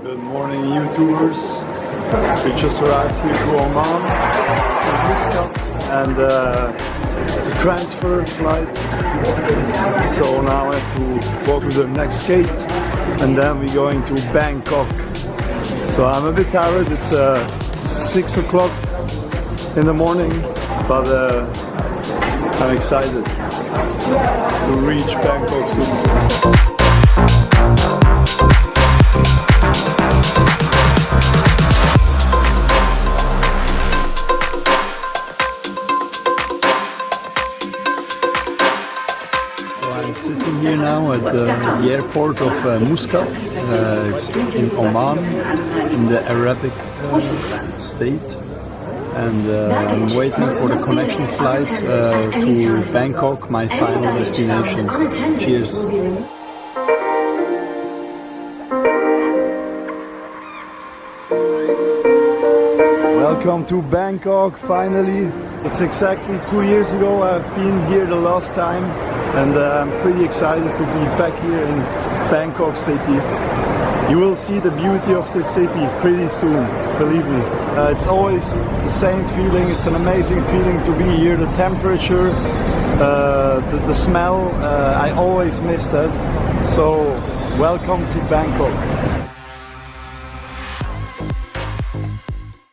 Good morning, YouTubers. We just arrived here to Oman, to Muskat, and it's a transfer flight. So now I have to walk to the next gate, and then we're going to Bangkok. So I'm a bit tired. It's 6 o'clock in the morning, but I'm excited to reach Bangkok soon. I'm sitting here now at the airport of Muskat. It's in Oman, in the Arabic state, and I'm waiting for the connection flight to Bangkok, my final destination. Cheers! Welcome to Bangkok, finally. It's exactly 2 years ago I've been here the last time, and I'm pretty excited to be back here in Bangkok city. You will see the beauty of the city pretty soon, believe me. It's always the same feeling. It's an amazing feeling to be here. The temperature, the smell, I always miss that. So welcome to Bangkok.